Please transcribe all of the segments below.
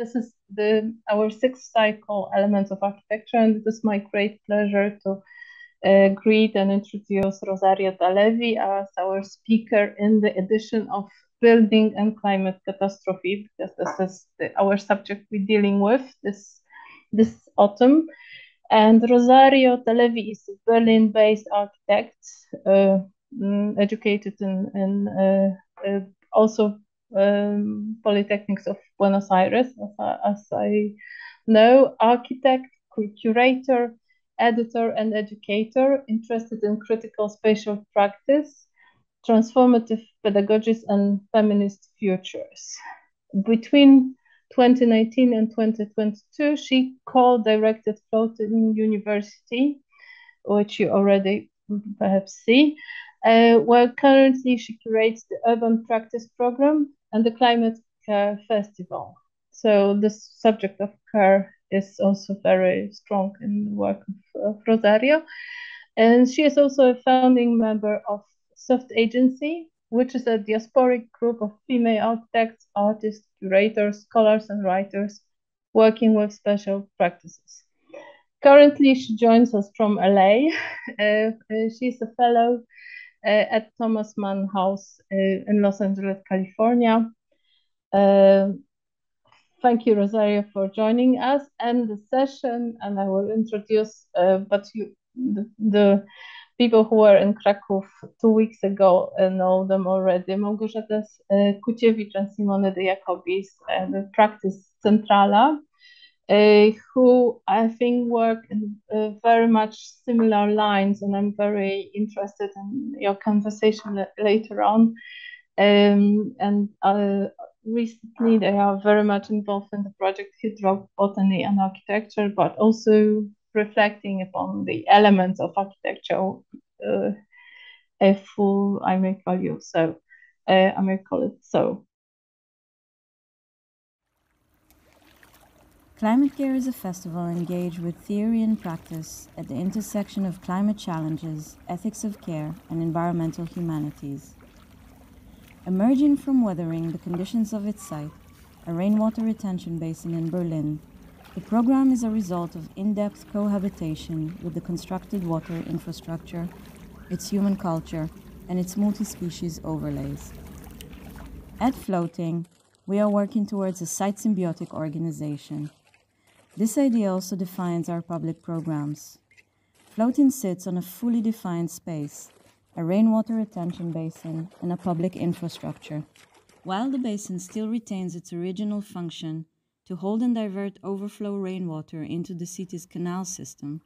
this is our sixth cycle, Elements of Architecture, and it is my great pleasure to greet and introduce Rosario Talevi as our speaker in the edition of Building and Climate Catastrophe, because this is our subject we're dealing with this autumn. And Rosario Talevi is a Berlin-based architect, educated in also Polytechnics of Buenos Aires, as I know, architect, curator, editor, and educator, interested in critical spatial practice, transformative pedagogies, and feminist futures. Between 2019 and 2022, she co-directed Floating University, which you already perhaps see, where currently she curates the Urban Practice Program and the Climate Care Festival. So the subject of care is also very strong in the work of Rosario. And she is also a founding member of Soft Agency, which is a diasporic group of female architects, artists, curators, scholars, and writers working with special practices. Currently, she joins us from LA. She's a fellow at Thomas Mann House in Los Angeles, California. Thank you, Rosario, for joining us and the session. And I will introduce, the people who were in Krakow 2 weeks ago know them already. Małgorzata Kuciewicz and Simone de Jacobis, the Practice Centrala, who I think work in very much similar lines, and I'm very interested in your conversation later on. Recently, they are very much involved in the project Hydrobotany and Architecture, but also reflecting upon the elements of architecture, a full, I may call it so. Climate Care is a festival engaged with theory and practice at the intersection of climate challenges, ethics of care, and environmental humanities. Emerging from weathering the conditions of its site, a rainwater retention basin in Berlin, the program is a result of in-depth cohabitation with the constructed water infrastructure, its human culture, and its multi-species overlays. At Floating, we are working towards a site-symbiotic organization. This idea also defines our public programs. Floating sits on a fully defined space, a rainwater retention basin, and a public infrastructure. While the basin still retains its original function to hold and divert overflow rainwater into the city's canal system,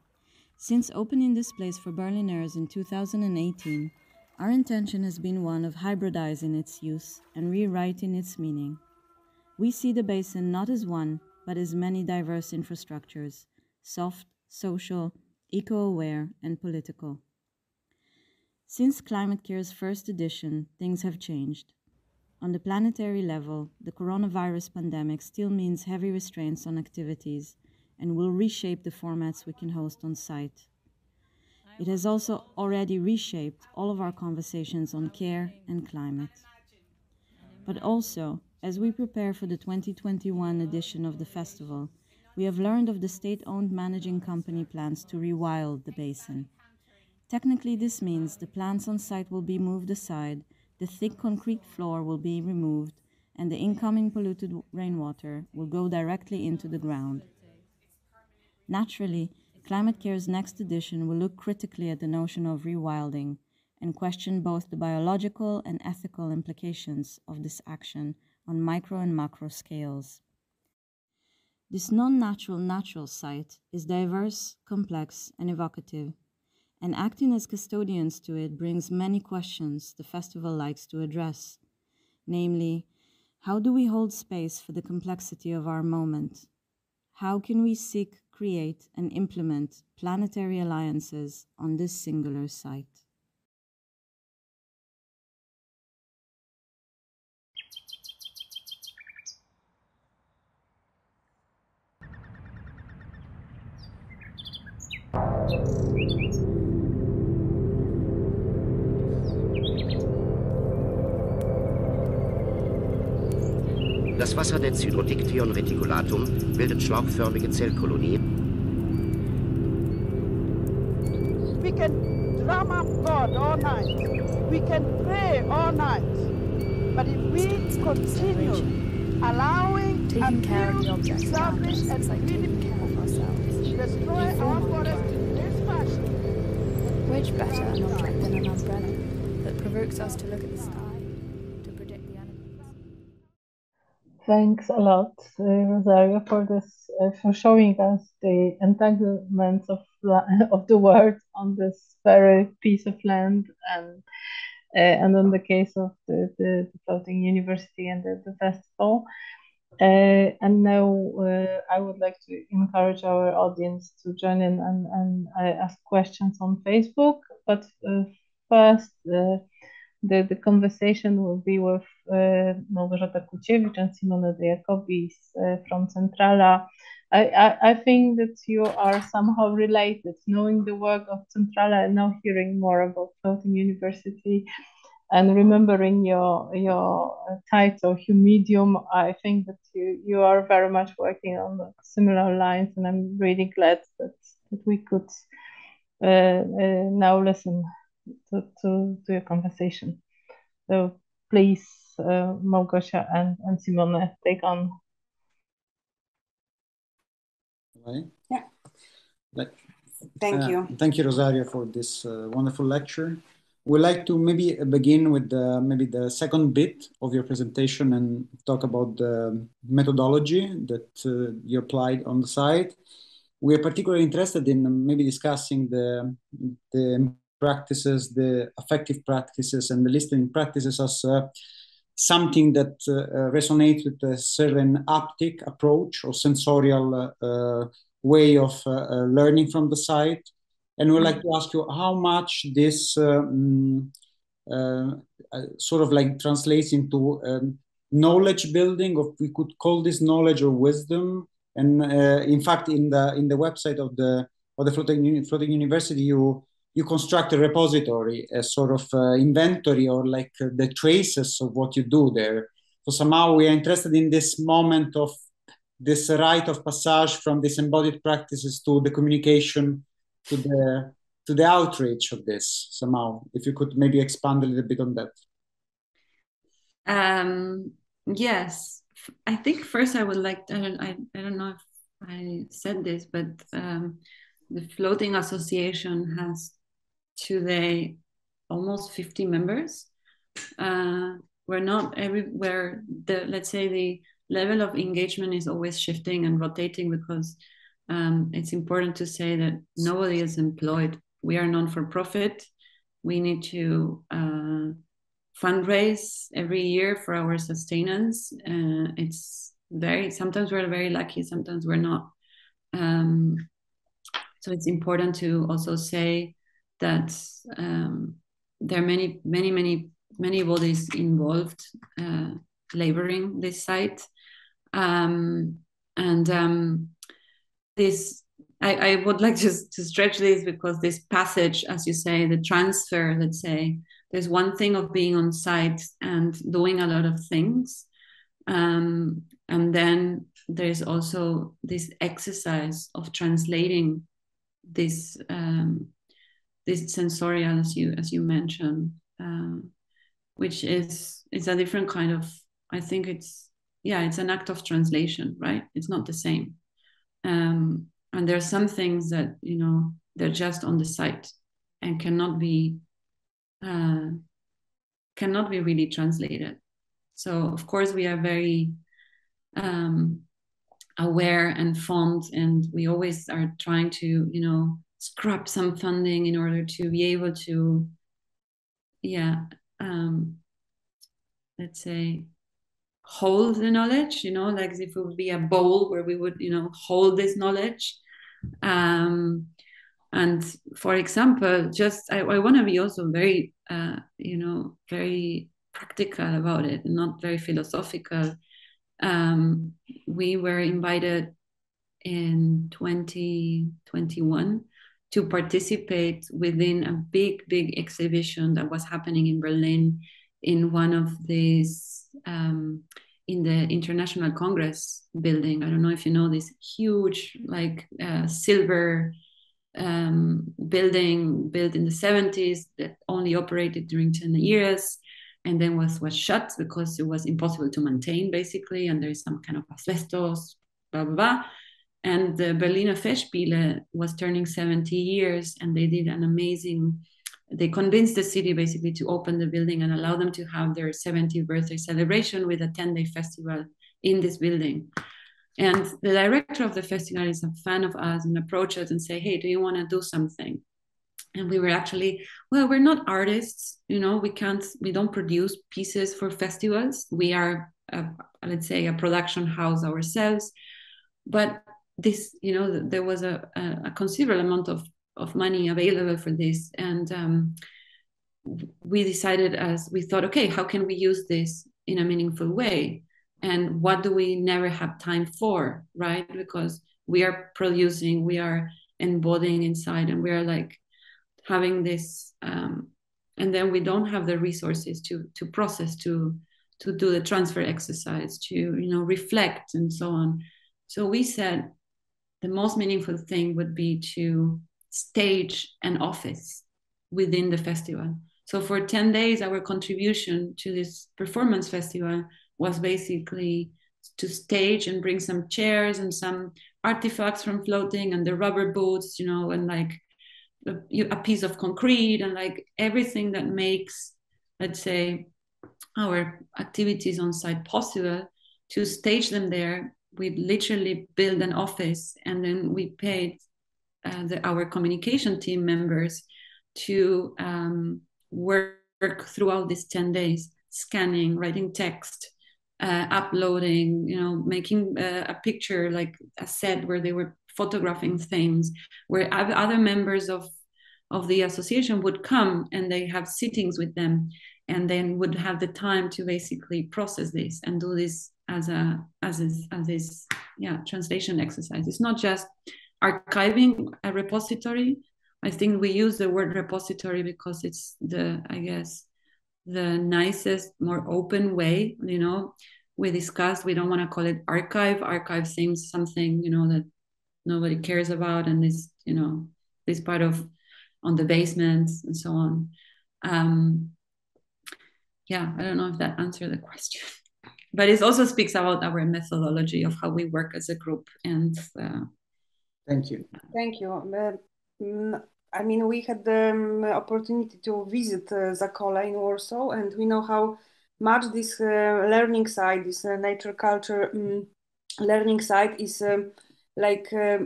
since opening this place for Berliners in 2018, our intention has been one of hybridizing its use and rewriting its meaning. We see the basin not as one, but as many diverse infrastructures, soft, social, eco-aware, and political. Since Climate Care's first edition, things have changed. On the planetary level, the coronavirus pandemic still means heavy restraints on activities and will reshape the formats we can host on site. It has also already reshaped all of our conversations on care and climate. But also, as we prepare for the 2021 edition of the festival, we have learned of the state-owned managing company plans to rewild the basin. Technically, this means the plants on site will be moved aside, the thick concrete floor will be removed, and the incoming polluted rainwater will go directly into the ground. Naturally, Climate Care's next edition will look critically at the notion of rewilding and question both the biological and ethical implications of this action on micro and macro scales. This non-natural natural site is diverse, complex, and evocative, and acting as custodians to it brings many questions the festival likes to address, namely, how do we hold space for the complexity of our moment? How can we seek, create, and implement planetary alliances on this singular site? Das Wassernetz Hydrodictyon reticulatum bildet schlauchförmige Zellkolonien. We can drum up God all night. We can pray all night. But if we continue allowing taking care of the objects around us, selfish it's like taking care of ourselves. destroy our forest in this fashion, Which better an object than an umbrella that provokes us to look at the sky, to predict the elements? Thanks a lot, Rosario, for this, for showing us the entanglements of the world on this very piece of land, and in the case of the floating university and the festival. And now I would like to encourage our audience to join in and ask questions on Facebook. But first, the conversation will be with Małgorzata Kuciewicz and Simone de Jacobis from Centrala. I think that you are somehow related, knowing the work of Centrala and now hearing more about Floating University and remembering your title, Humidium. I think that you are very much working on similar lines, and I'm really glad that we could now listen to your conversation. So please, Małgosia and Simone, take on. Right. Yeah. Thank you. Thank you, Rosario, for this wonderful lecture. We'd like to maybe begin with maybe the second bit of your presentation and talk about the methodology that you applied on the site. We are particularly interested in maybe discussing the practices, the affective practices, and the listening practices as something that resonates with a certain haptic approach or sensorial way of learning from the site. And we'd like to ask you how much this sort of like translates into knowledge building, or we could call this knowledge or wisdom. And in fact, in the website of the Floating University, you construct a repository, a sort of inventory, or like the traces of what you do there. So somehow we are interested in this moment of this rite of passage from these embodied practices to the communication, to the outreach of this somehow. If you could maybe expand a little bit on that. Yes, I think first I would like, I don't know if I said this, but the Floating Association has today almost 50 members. We're not everywhere, let's say the level of engagement is always shifting and rotating, because it's important to say that nobody is employed. We are non-for-profit. We need to fundraise every year for our sustenance. Sometimes we're very lucky, sometimes we're not. So it's important to also say that there are many bodies involved laboring this site. This, I would like to stretch this, because this passage, as you say, the transfer, let's say, there's one thing of being on site and doing a lot of things. And then there's also this exercise of translating this sensorial, as you mentioned, which is a different kind of, I think it's an act of translation, right? It's not the same. And there are some things that, they're just on the site and cannot be really translated. So of course we are very aware and fond, and we always are trying to, scrap some funding in order to be able to, let's say, hold the knowledge, like as if it would be a bowl where we would, hold this knowledge. And for example, I want to be also very, very practical about it, and not very philosophical. We were invited in 2021 to participate within a big exhibition that was happening in Berlin in one of these in the International Congress building. I don't know if you know this huge, like silver building built in the 70s that only operated during 10 years and then was shut because it was impossible to maintain, basically, and there is some kind of asbestos, blah, blah, blah. And the Berliner Festspiele was turning 70 years, and they did an amazing, they convinced the city basically to open the building and allow them to have their 70th birthday celebration with a 10-day festival in this building. And the director of the festival is a fan of us and approached us and say, hey, do you want to do something? And we were actually, well, we're not artists, you know, we don't produce pieces for festivals. We are, let's say, a production house ourselves. But this, you know, there was a considerable amount of money available for this. And we decided, as we thought, okay, how can we use this in a meaningful way? And what do we never have time for, right? Because we are producing, we are embodying inside, and we are like having this, and then we don't have the resources to process, to do the transfer exercise, to, you know, reflect and so on. So we said the most meaningful thing would be to stage an office within the festival. So for 10 days, our contribution to this performance festival was basically to stage and bring some chairs and some artifacts from floating and the rubber boots, you know, and like a piece of concrete and like everything that makes, let's say, our activities on site possible, to stage them there. We literally built an office, and then we paid our communication team members to work throughout these 10 days, scanning, writing text, uploading, you know, making a picture, like a set where they were photographing things, where other members of the association would come and they have sittings with them, and then would have the time to basically process this and do this as this translation exercise. It's not just archiving a repository. I think we use the word repository because it's the nicest, more open way. You know, we discussed, we don't want to call it archive. Archive seems something, you know, that nobody cares about, and is, you know, this part of on the basements and so on. I don't know if that answered the question, but it also speaks about our methodology of how we work as a group. And thank you. Thank you. I mean, we had the opportunity to visit Zakola in Warsaw, and we know how much this learning side, this Natureculture learning side is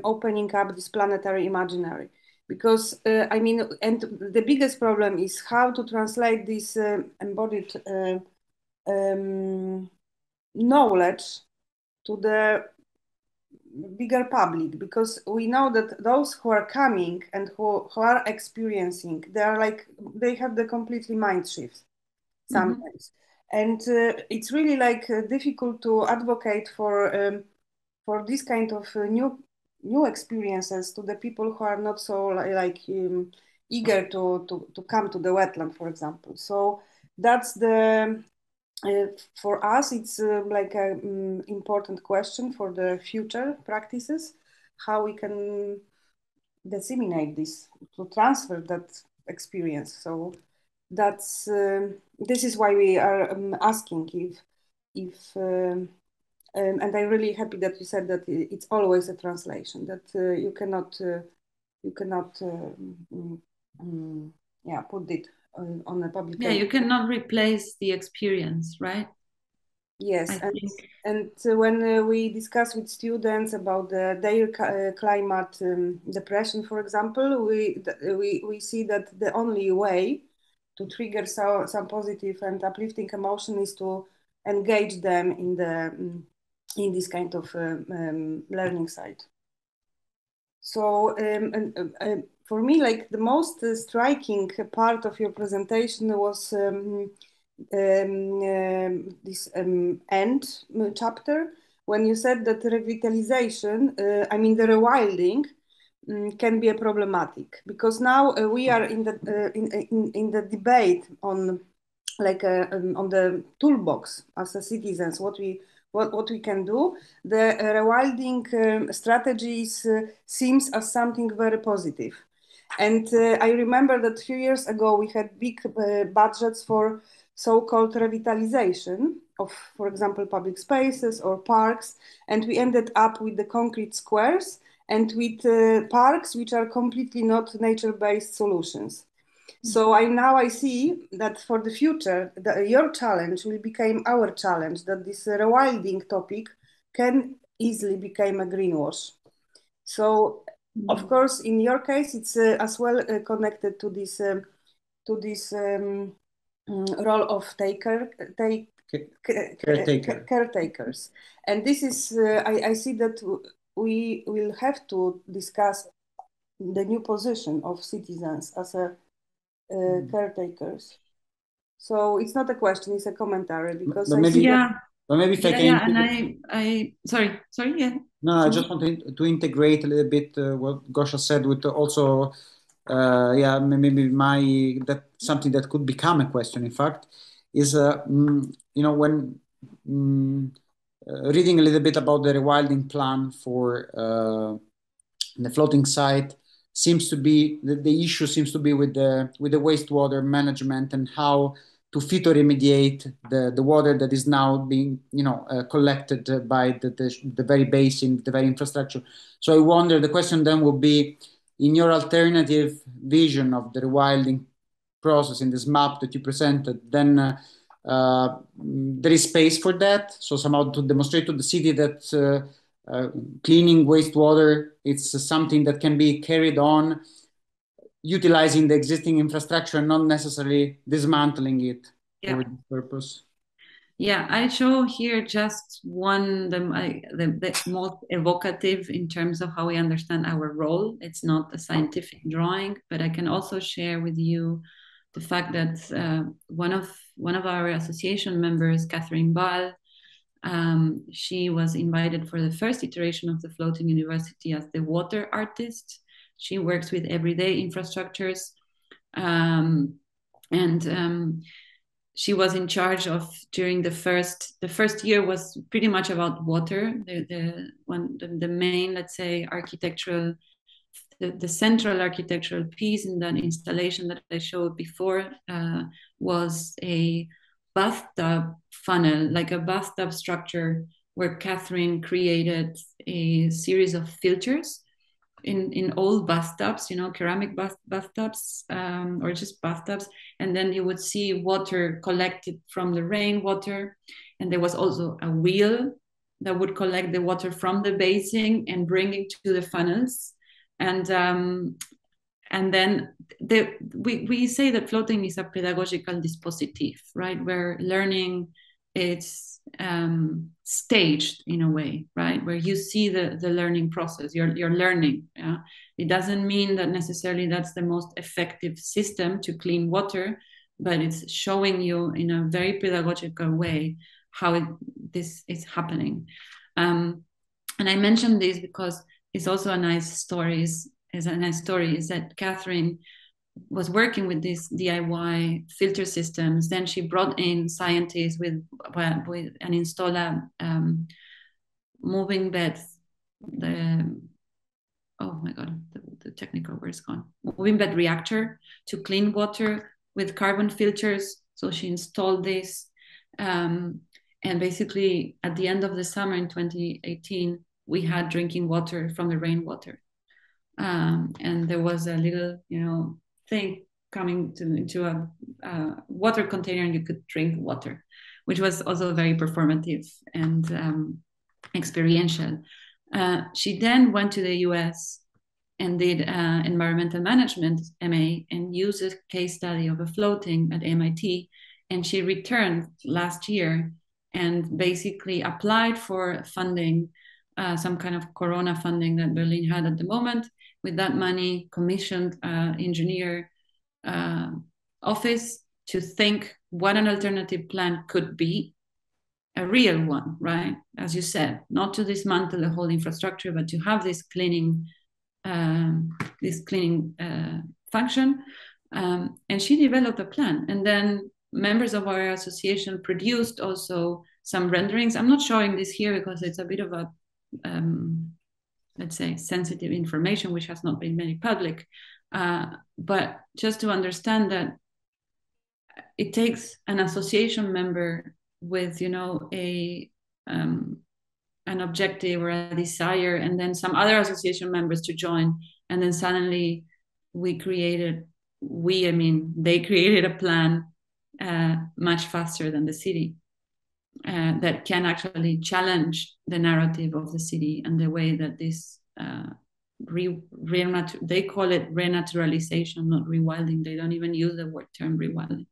opening up this planetary imaginary. Because, I mean, and the biggest problem is how to translate this embodied knowledge to the bigger public, because we know that those who are coming and who are experiencing, they have the completely mind shift sometimes. And it's really difficult to advocate for this kind of new experiences to the people who are not so eager to come to the wetland, for example. So that's the for us, it's an important question for the future practices, how we can disseminate this, to transfer that experience. So that's this is why we are asking if and I'm really happy that you said that it's always a translation, that you cannot put it on a publication. Yeah, you cannot replace the experience, right? Yes, and when we discuss with students about their climate depression, for example, we see that the only way to trigger some positive and uplifting emotion is to engage them in this kind of learning side. So for me, the most striking part of your presentation was this end chapter, when you said that revitalization, the rewilding, can be a problematic, because now we are in the debate on on the toolbox as a citizens, what we what we can do. The rewilding strategies seems as something very positive. And I remember that a few years ago we had big budgets for so-called revitalization of, for example, public spaces or parks, and we ended up with the concrete squares and with parks which are completely not nature-based solutions. So now I see that for the future, your challenge will become our challenge, that this rewilding topic can easily become a greenwash. So, of course, in your case, it's as well connected to this role of caretakers. And this is, I see that we will have to discuss the new position of citizens as a caretakers. So it's not a question, it's a commentary, because but maybe, if I can. And I sorry, yeah. No, I just want to integrate a little bit what Gosha said with also, maybe that something that could become a question, in fact, is, when reading a little bit about the rewilding plan for the floating site, seems to be, the issue seems to be with the wastewater management and how to phytoremediate the water that is now being collected by the very basin, the very infrastructure. So I wonder, the question then would be, in your alternative vision of the rewilding process in this map that you presented, then there is space for that. So somehow to demonstrate to the city that cleaning wastewater, it's something that can be carried on utilizing the existing infrastructure and not necessarily dismantling it for this purpose. Yeah, I show here just one, the most evocative in terms of how we understand our role. It's not a scientific drawing, but I can also share with you the fact that one of our association members, Catherine Ball, she was invited for the first iteration of the Floating University as the water artist. She works with everyday infrastructures, and she was in charge of, during the first year was pretty much about water. The main, let's say, architectural, the central architectural piece in that installation that I showed before was a bathtub funnel, like a bathtub structure, where Catherine created a series of filters in old bathtubs, ceramic bathtubs, or just bathtubs. And then you would see water collected from the rainwater. And there was also a wheel that would collect the water from the basin and bring it to the funnels. And then we say that floating is a pedagogical dispositif, right? Where learning is staged in a way, right? Where you see the learning process, you're learning. Yeah? It doesn't mean that necessarily that's the most effective system to clean water, but it's showing you in a very pedagogical way how this is happening. And I mentioned this because it's also a nice story. Is that Catherine was working with these DIY filter systems. Then she brought in scientists and installed moving beds. The technical word is gone. Moving bed reactor to clean water with carbon filters. So she installed this, and basically at the end of the summer in 2018, we had drinking water from the rainwater. And there was a little, thing coming into a water container, and you could drink water, which was also very performative and experiential. She then went to the US and did environmental management MA and used a case study of a floating at MIT. And she returned last year and basically applied for funding, some kind of Corona funding that Berlin had at the moment. With that money, commissioned engineer office to think what an alternative plan could be, a real one, right? As you said, not to dismantle the whole infrastructure, but to have this cleaning function. And she developed a plan. And then members of our association produced also some renderings. I'm not showing this here because it's a bit of a, let's say, sensitive information, which has not been made public. But just to understand that it takes an association member with, an objective or a desire, and then some other association members to join, and then suddenly they created a plan much faster than the city that can actually challenge the narrative of the city and the way that this they call it renaturalization, not rewilding. They don't even use the term rewilding.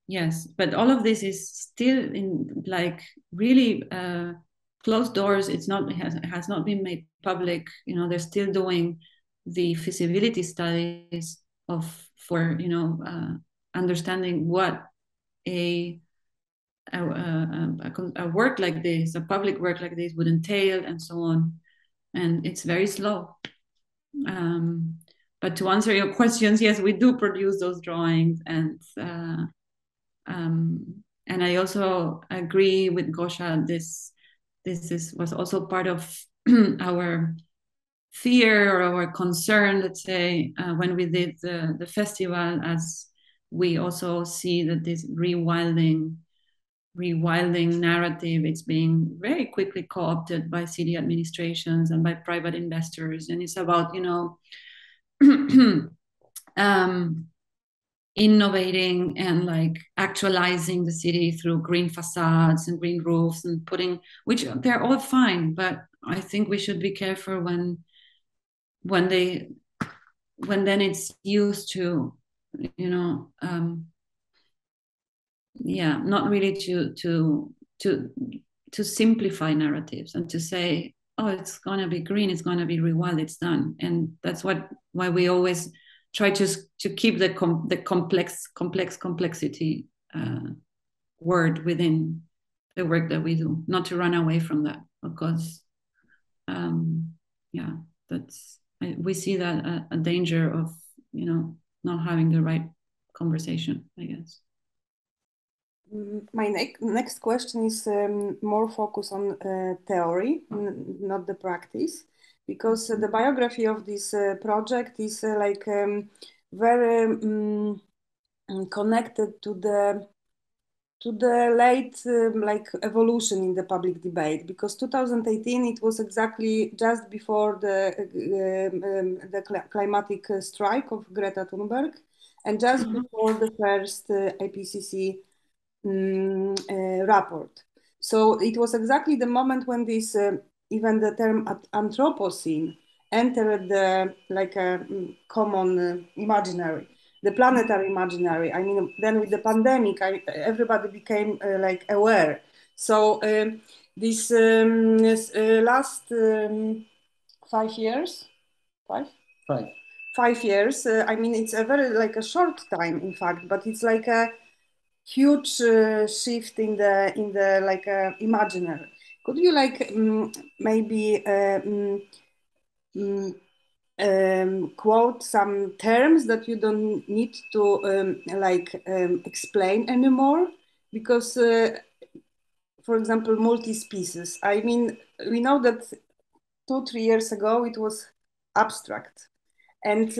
Yes, but all of this is still in really closed doors. It has not been made public. They're still doing the feasibility studies for understanding what a work like this, a public work like this, would entail, and so on. And it's very slow. But to answer your questions, yes, we do produce those drawings, and I also agree with Gosha. This was also part of our fear or our concern, let's say, when we did the festival, as we also see that this rewilding narrative, it's being very quickly co-opted by city administrations and by private investors, and it's about innovating and actualizing the city through green facades and green roofs and which they're all fine, but I think we should be careful when then it's used to not really to simplify narratives and to say, oh, it's going to be green, it's going to be rewild, it's done. And that's why we always try to keep the complexity word within the work that we do, not to run away from that, because we see that a danger of not having the right conversation, I guess. My next question is more focused on theory, not the practice, because the biography of this project is very connected to the late evolution in the public debate, because 2018 it was exactly just before the climatic strike of Greta Thunberg, and just before the first IPCC report. So it was exactly the moment when this even the term Anthropocene entered the common imaginary, the planetary imaginary. I mean, then with the pandemic, everybody became aware. So this last 5 years, 5 years. I mean, it's a very a short time, in fact, but it's like a huge shift in the imaginary. Could you maybe quote some terms that you don't need to explain anymore? Because, for example, multi-species. I mean, we know that 2-3 years ago it was abstract, and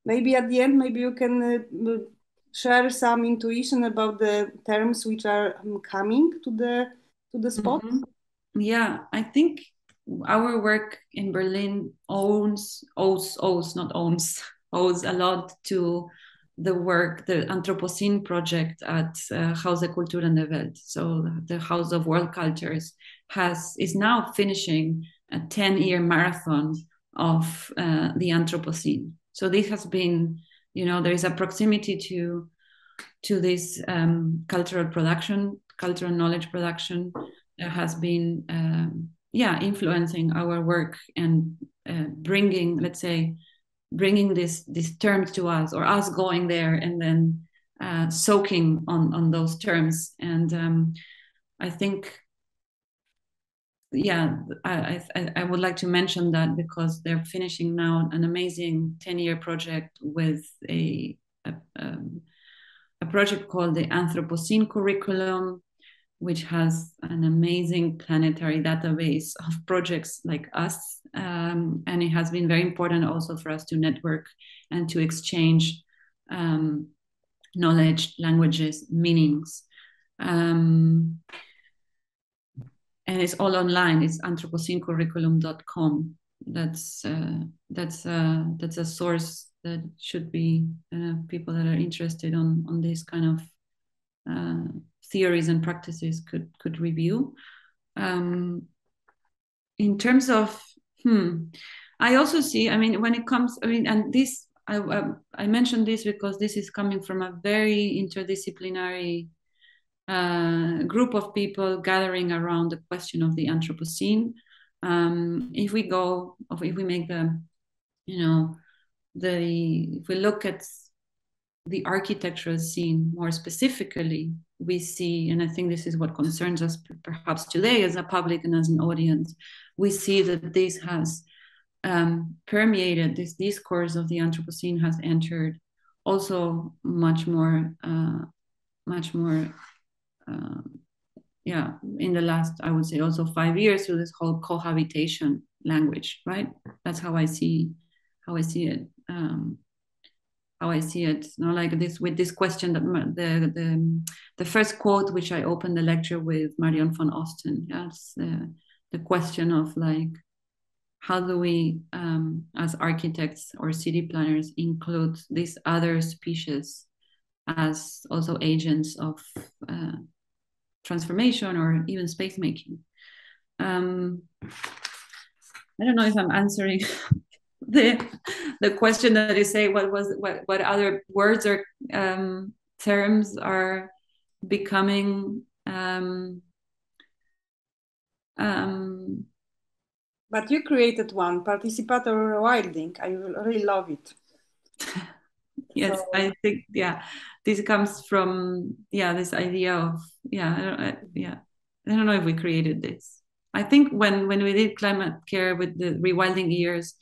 maybe at the end, maybe you can share some intuition about the terms which are coming to the spot. Yeah, I think our work in Berlin owes a lot to the work, the Anthropocene project at Haus der Kultur und der Welt. So the House of World Cultures is now finishing a 10-year marathon of the Anthropocene. So this has been, there is a proximity to this cultural knowledge production that has been influencing our work and bringing these terms to us, or us going there and then soaking on those terms. And I think, I would like to mention that because they're finishing now an amazing 10-year project with a a project called the Anthropocene Curriculum, which has an amazing planetary database of projects like us. And it has been very important also for us to network and to exchange knowledge, languages, meanings. And it's all online. It's anthropocenecurriculum.com. That's a source that should be people that are interested on this kind of theories and practices could review. In terms of, I also see, I mean, when it comes, I mean, and this, I mentioned this because this is coming from a very interdisciplinary group of people gathering around the question of the Anthropocene. If we make the, if we look at the architectural scene more specifically, we see, and I think this is what concerns us perhaps today as a public and as an audience, we see that this has permeated, this discourse of the Anthropocene has entered also much more, in the last, I would say also 5 years, through this whole cohabitation language, right? That's how I see it. Like this, with this question that the first quote which I opened the lecture with, Marion van Osten, yes, the question of like, how do we as architects or city planners include these other species as also agents of transformation or even space making? I don't know if I'm answering the question that you say, what other words or terms are becoming but you created one, participatory rewilding. I really love it. Yes, so. I think this comes from this idea of I don't know if we created this. I think when we did climate care with the rewilding years,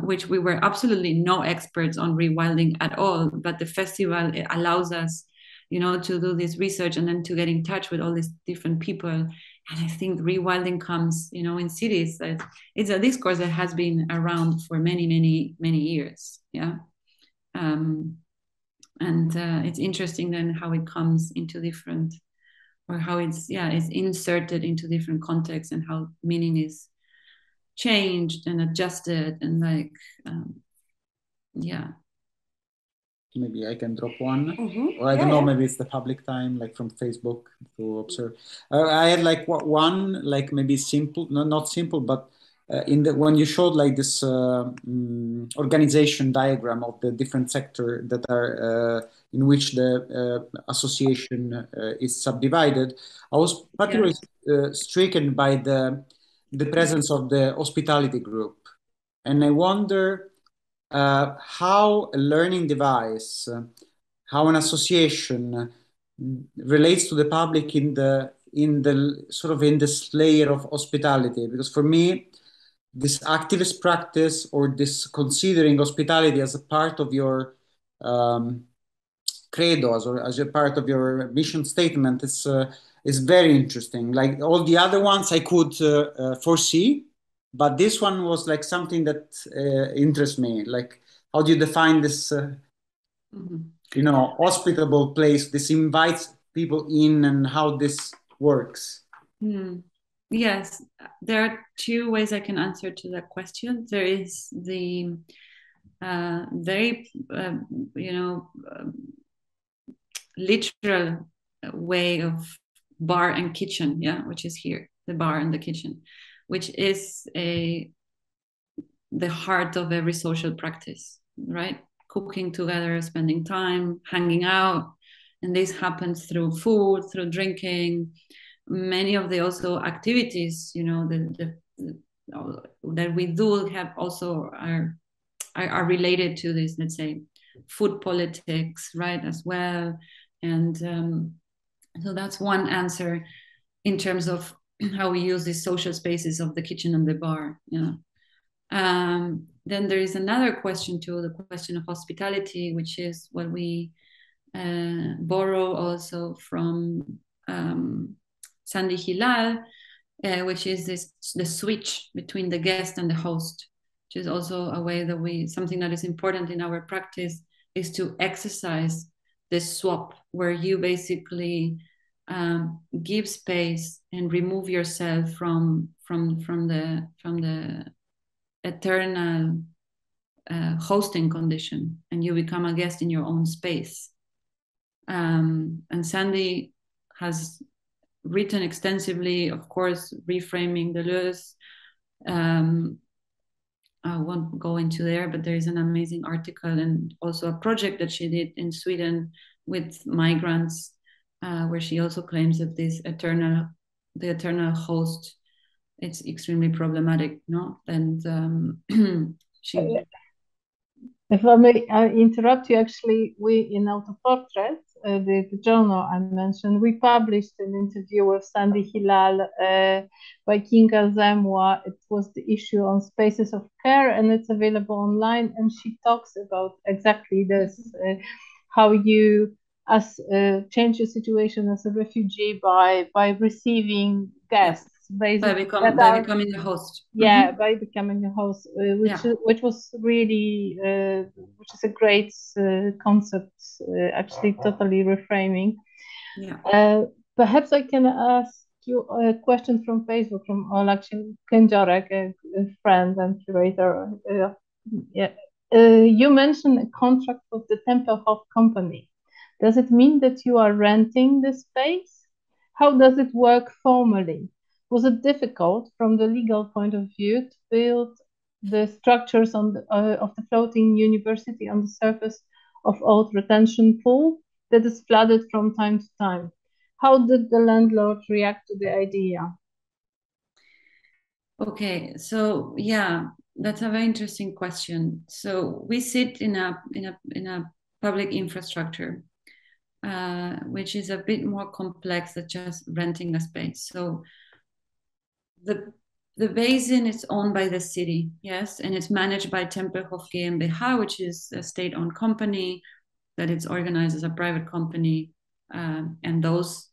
which we were absolutely no experts on rewilding at all, but the festival, it allows us, to do this research and then to get in touch with all these different people. And I think rewilding comes, in cities. It's a discourse that has been around for many, many, many years. Yeah. And it's interesting then how it comes into different, or how it's inserted into different contexts, and how meaning is changed and adjusted, and like maybe I can drop one, or I don't know, maybe it's the public time, like from Facebook to observe. I had like one, like maybe simple, not simple, but when you showed like this organization diagram of the different sector that are in which the association is subdivided, I was particularly stricken by the presence of the hospitality group. And I wonder how a learning device, how an association relates to the public in the sort of in this layer of hospitality. Because for me, this activist practice, or this considering hospitality as a part of your credo, or as a part of your mission statement, is very interesting. Like all the other ones I could foresee, but this one was like something that interests me. Like, how do you define this, hospitable place? This invites people in, and how this works. Yes, there are two ways I can answer to that question. There is the very, literal way of bar and kitchen, which is here, the bar and the kitchen, which is the heart of every social practice, right? Cooking together, spending time, hanging out. And this happens through food, through drinking. Many of the also activities, that we do have also are related to this, let's say, food politics, right, as well. And so that's one answer in terms of how we use these social spaces of the kitchen and the bar. Then there is another question too, the question of hospitality, which is what we borrow also from Sandy Hilal, which is the switch between the guest and the host, which is also a way that something that is important in our practice is to exercise this swap, where you basically give space and remove yourself from the eternal hosting condition, and you become a guest in your own space. And Sandy has written extensively, of course, reframing Deleuze. I won't go into there, but there is an amazing article and also a project that she did in Sweden with migrants, where she also claims that the eternal host, it's extremely problematic, no? And she. If I may interrupt you, actually, we in Autoportrait, the journal I mentioned, we published an interview with Sandy Hilal by Kinga Zemwa. It was the issue on spaces of care, and it's available online. And she talks about exactly this, how you change your situation as a refugee by receiving guests. By becoming a host. Yeah, by becoming a host, which was really, which is a great concept, actually totally reframing. Yeah. Perhaps I can ask you a question from Facebook from Ola Kędziorek, a friend and curator. You mentioned a contract with the Tempelhof company. Does it mean that you are renting the space? How does it work formally? Was it difficult from the legal point of view to build the structures of the floating university on the surface of old retention pool that is flooded from time to time? How did the landlord react to the idea? Okay, so yeah, that's a very interesting question. So we sit in a public infrastructure, which is a bit more complex than just renting a space. So the basin is owned by the city, yes, and it's managed by Tempelhof GmbH, which is a state-owned company that it's organized as a private company, and those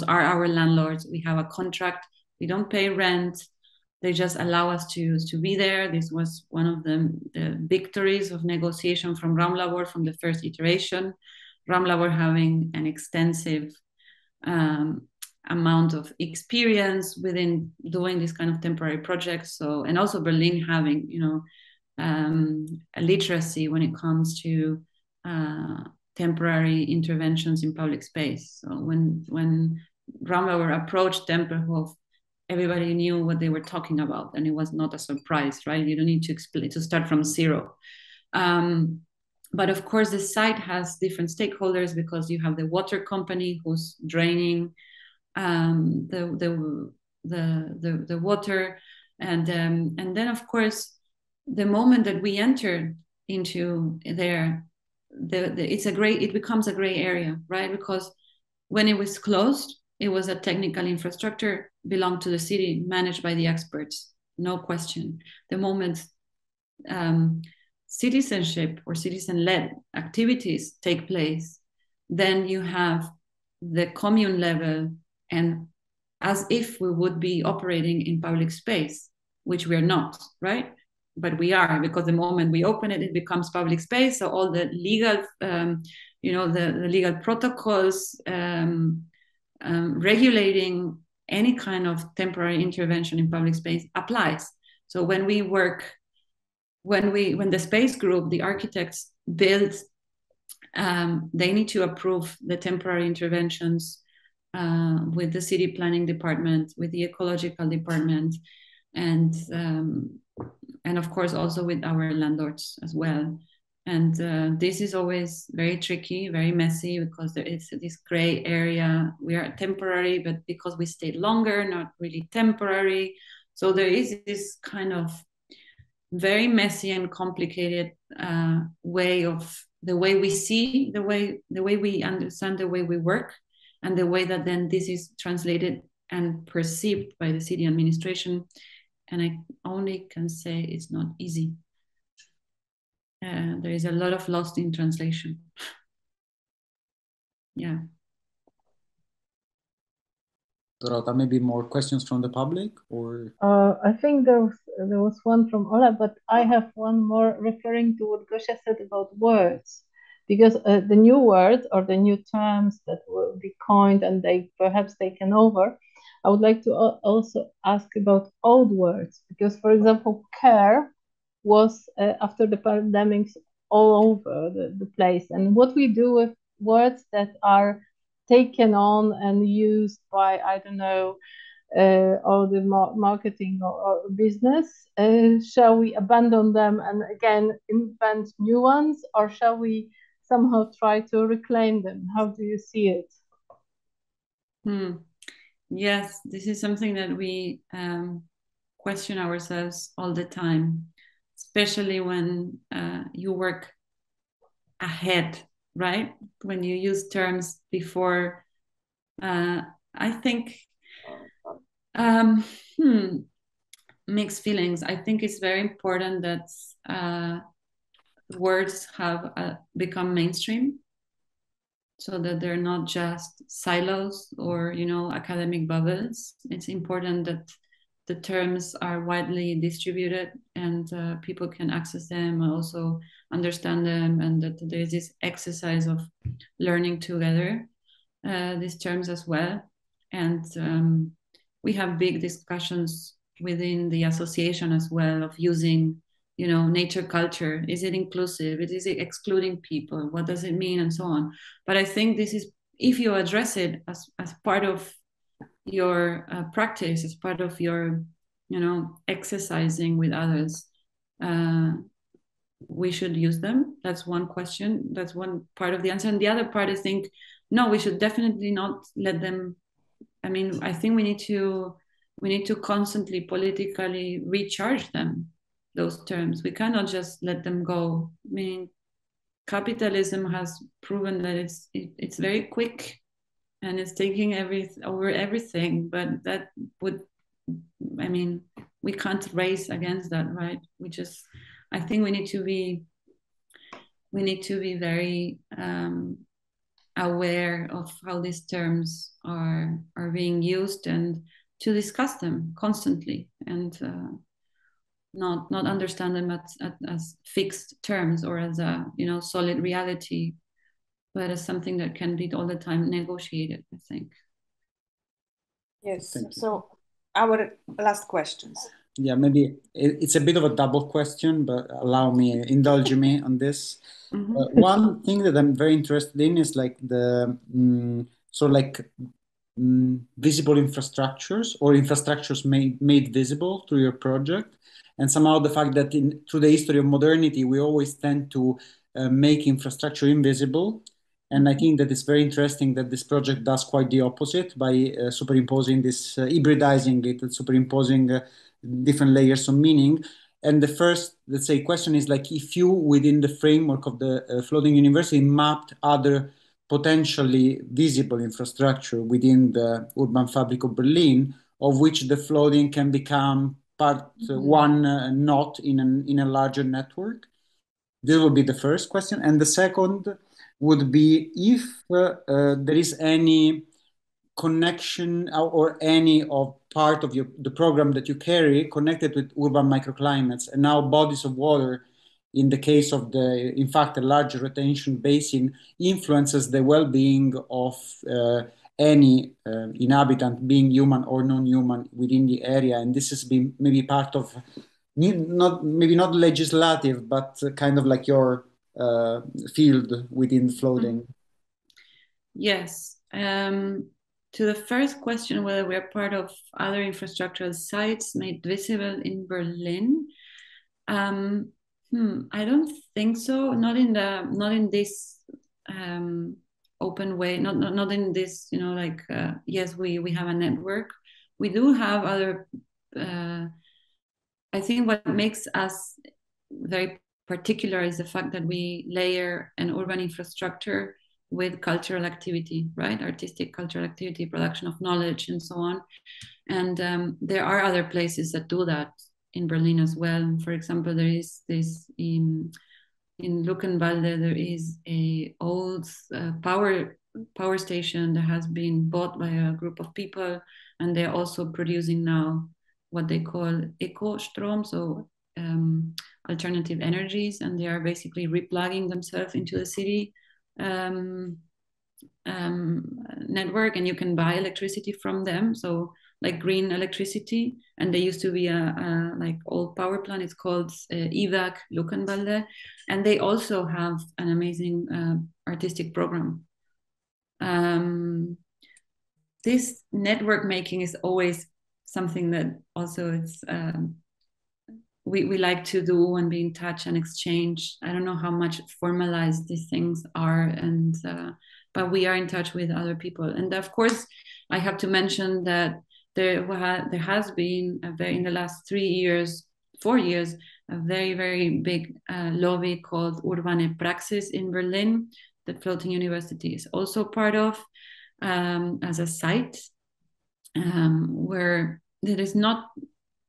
are our landlords. We have a contract. We don't pay rent. They just allow us to be there. This was one of the victories of negotiation from Ramlabor from the first iteration. Ramlabor having an extensive amount of experience within doing this kind of temporary projects. So, and also Berlin having, a literacy when it comes to temporary interventions in public space. So when Ramlauer approached Tempelhof, everybody knew what they were talking about, and it was not a surprise, right? You don't need to explain, to start from zero. But of course, the site has different stakeholders because you have the water company who's draining the water, and then of course, the moment that we enter into there, it becomes a gray area, right? Because when it was closed, it was a technical infrastructure, belonged to the city, managed by the experts, no question. The moment citizenship or citizen-led activities take place, then you have the commune level, and as if we would be operating in public space, which we are not, right? But we are, because the moment we open it, it becomes public space. So all the legal, the legal protocols regulating any kind of temporary intervention in public space applies. So when the space group, the architects build, they need to approve the temporary interventions with the city planning department, with the ecological department, and of course also with our landlords as well. And this is always very tricky, very messy, because there is this gray area. We are temporary, but because we stayed longer, not really temporary. So there is this kind of very messy and complicated way of the way we see, the way we understand, the way we work, and the way that then this is translated and perceived by the city administration. And I only can say it's not easy. There is a lot of lost in translation. yeah. Dorota, maybe more questions from the public, or? I think there was one from Ola, but I have one more referring to what Gosia said about words, because the new words or the new terms that will be coined and they perhaps taken over, I would like to also ask about old words, because, for example, care was after the pandemics all over the place, and what we do with words that are taken on and used by, I don't know, or the marketing or business, shall we abandon them and again invent new ones, or shall we somehow try to reclaim them? How do you see it? Yes, this is something that we question ourselves all the time, especially when you work ahead, right? When you use terms before, I think mixed feelings. I think it's very important that words have become mainstream, so that they're not just silos or, you know, academic bubbles. It's important that the terms are widely distributed and people can access them and also understand them, and that there's this exercise of learning together these terms as well. And we have big discussions within the association as well of using, you know, nature culture. Is it inclusive? Is it excluding people? What does it mean? And so on. But I think this is, if you address it as part of your practice, as part of your, you know, exercising with others, we should use them. That's one question. That's one part of the answer. And the other part, I think, no, we should definitely not let them. I mean, I think we need to constantly politically recharge them, those terms. We cannot just let them go. I mean, capitalism has proven that it's very quick and it's taking over everything, but that would, I mean, we can't race against that, right? I think we need to be very aware of how these terms are being used, and to discuss them constantly, and not understand them as fixed terms or as a, you know, solid reality, but as something that can be all the time negotiated, I think. Yes. So our last questions. Yeah, maybe it's a bit of a double question, but indulge me on this. One thing that I'm very interested in is like the visible infrastructures, or infrastructures made visible through your project, and somehow the fact that through the history of modernity we always tend to make infrastructure invisible. And I think that it's very interesting that this project does quite the opposite by superimposing this, hybridizing it, superimposing different layers of meaning. And the first, let's say, question is like, if you, within the framework of the Floating University, mapped other potentially visible infrastructure within the urban fabric of Berlin, of which the floating can become part one knot in a larger network. This would be the first question. And the second would be if there is any connection or any of part of the program that you carry connected with urban microclimates, and now bodies of water, in the case of in fact, a large retention basin, influences the well-being of any inhabitant, being human or non-human, within the area. And this has been maybe part of, maybe not legislative, but kind of like your field within floating. Yes. To the first question, whether we are part of other infrastructural sites made visible in Berlin, I don't think so. Not in this open way. Not in this, you know, like yes, we have a network. We do have other. I think what makes us very particular is the fact that we layer an urban infrastructure with cultural activity, right? Artistic cultural activity, production of knowledge, and so on. And there are other places that do that in Berlin as well. For example, there is this in Luckenwalde, there is a old power power station that has been bought by a group of people, and they're also producing now what they call eco-strom, so alternative energies, and they are basically replugging themselves into the city network, and you can buy electricity from them, so like green electricity. And there used to be a like old power plant, it's called EVAC Luckenwalde, and they also have an amazing artistic program. This network making is always something that also it's we like to do and be in touch and exchange. I don't know how much formalized these things are, and but we are in touch with other people. And of course, I have to mention that there has been in the last 4 years, a very, very big lobby called Urbane Praxis in Berlin, that Floating University is also part of, as a site where there is not,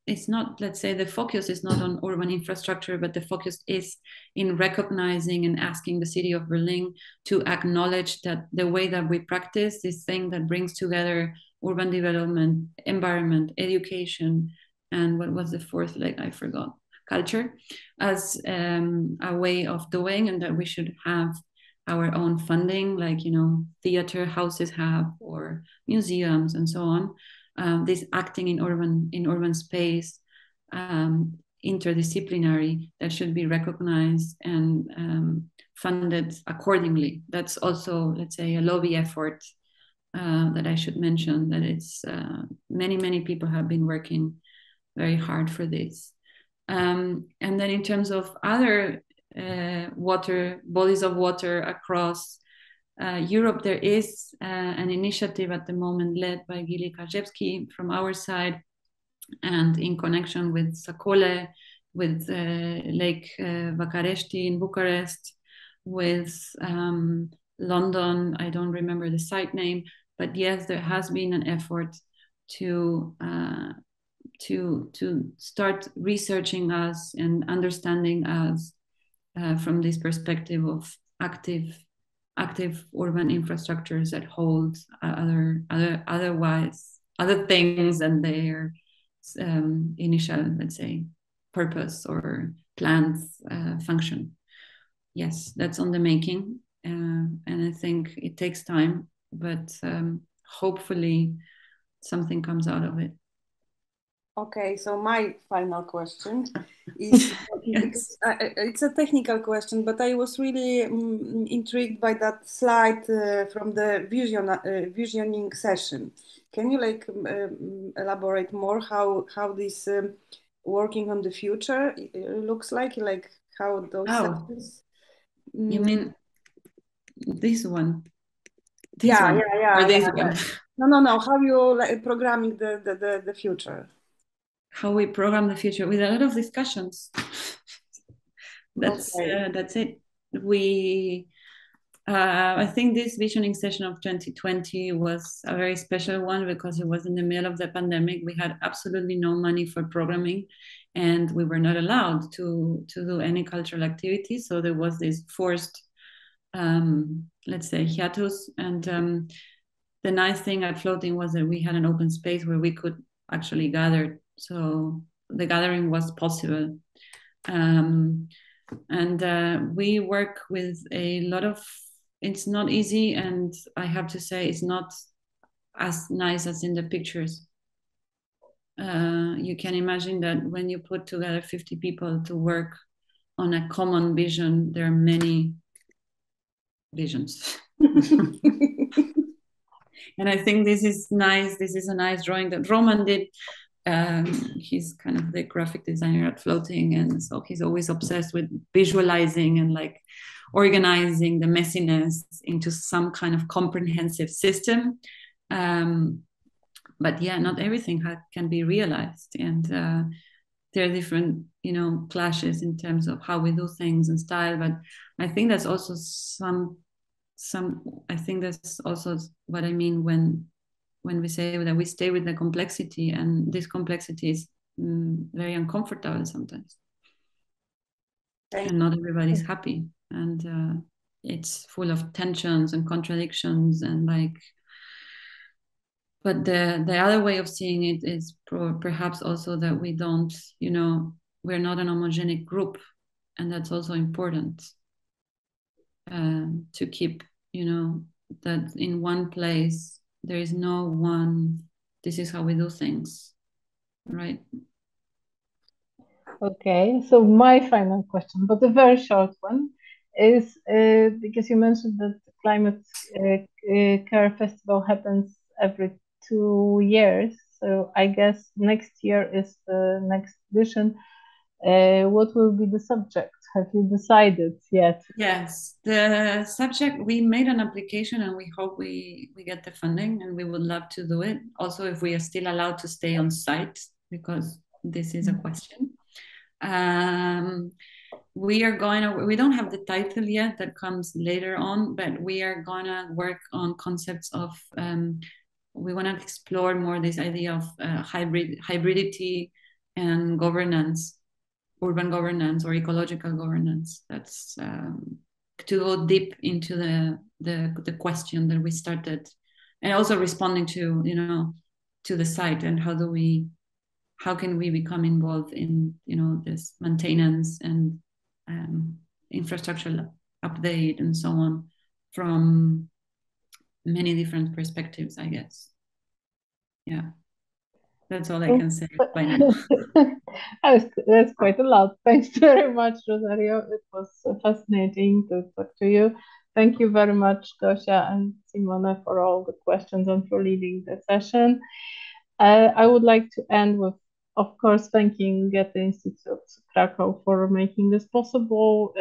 it's not, let's say the focus is not on urban infrastructure, but the focus is in recognizing and asking the city of Berlin to acknowledge that the way that we practice this thing that brings together urban development, environment, education, and what was the fourth leg? I forgot, culture, as a way of doing, and that we should have our own funding, like, you know, theater houses have, or museums and so on. This acting in urban space, interdisciplinary, that should be recognized and funded accordingly. That's also, let's say, a lobby effort that I should mention, that it's many people have been working very hard for this. And then in terms of other bodies of water across Europe, there is an initiative at the moment led by Gili Kajewski from our side, and in connection with Sacole, with Lake Vakaresti in Bucharest, with London, I don't remember the site name, but yes, there has been an effort to start researching us and understanding us from this perspective of active urban infrastructures that hold other things than their initial, let's say, purpose or planned function. Yes, that's on the making, and I think it takes time, but hopefully something comes out of it. Okay, so my final question is, yes. It's a technical question, but I was really intrigued by that slide from the visioning session. Can you elaborate more how this working on the future looks like how those sessions? You mean this one? Yeah. Or this one? No. How you programming the future? How we program the future with a lot of discussions. That's it. I think this visioning session of 2020 was a very special one because it was in the middle of the pandemic. We had absolutely no money for programming, and we were not allowed to do any cultural activity. So there was this forced, let's say, hiatus. And the nice thing at Floating was that we had an open space where we could actually gather. So the gathering was possible. And we work with a lot of, it's not easy, and I have to say it's not as nice as in the pictures. You can imagine that when you put together 50 people to work on a common vision, there are many visions. And I think this is nice. This is a nice drawing that Roman did. He's kind of the graphic designer at Floating, and so he's always obsessed with visualizing and organizing the messiness into some kind of comprehensive system. But yeah, not everything can be realized, and there are different, clashes in terms of how we do things and style. But I think that's also I think that's also what I mean when we say that we stay with the complexity, and this complexity is very uncomfortable sometimes. And not everybody's happy. And it's full of tensions and contradictions and like. But the other way of seeing it is perhaps also that we don't, we're not an homogenic group, and that's also important to keep, that in one place there is no one. This is how we do things, right? Okay, so my final question, but a very short one, is because you mentioned that the Climate Care Festival happens every 2 years. So I guess next year is the next edition. What will be the subject? Have you decided yet? Yes, the subject, we made an application and we hope we get the funding, and we would love to do it. Also, if we are still allowed to stay on site, because this is a question. We don't have the title yet, that comes later on, but we are gonna work on concepts of, we wanna explore more this idea of hybridity and governance, urban governance or ecological governance. That's to go deep into the question that we started, and also responding to, to the site, and how can we become involved in, this maintenance and infrastructure update and so on, from many different perspectives, I guess. Yeah, that's all I can say by now. That's quite a lot. Thanks very much, Rosario. It was fascinating to talk to you. Thank you very much, Gosia and Simona, for all the questions and for leading the session. I would like to end with, of course, thanking Goethe-Institut Krakau for making this possible,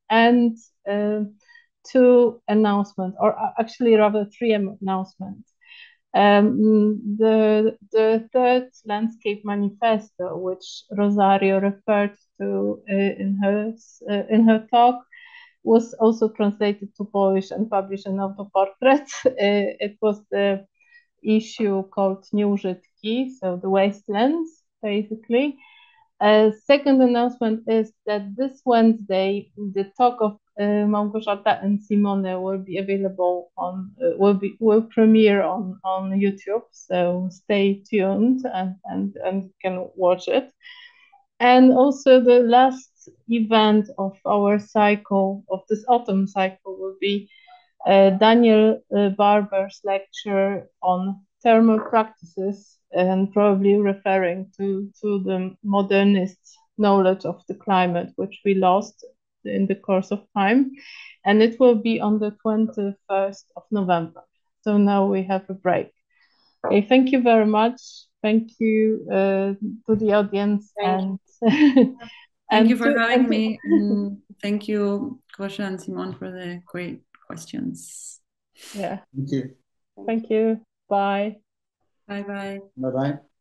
and 2 announcements, or actually rather 3 announcements. The third landscape manifesto, which Rosario referred to in her talk, was also translated to Polish and published in Autoportrait. It was the issue called Nieużytki, so the wastelands, basically. Second announcement is that this Wednesday, the talk of Małgorzata and Simone will be available on, will premiere on YouTube. So stay tuned and can watch it. And also the last event of our cycle, of this autumn cycle, will be Daniel Barber's lecture on thermal practices, and probably referring to the modernist knowledge of the climate, which we lost in the course of time. And it will be on the 21st of November. So now we have a break. Okay, thank you very much. Thank you to the audience. Thank you for having me. Thank you, Gosia and Simone, for the great questions. Yeah. Thank you. Thank you. Bye. Bye-bye. Bye-bye.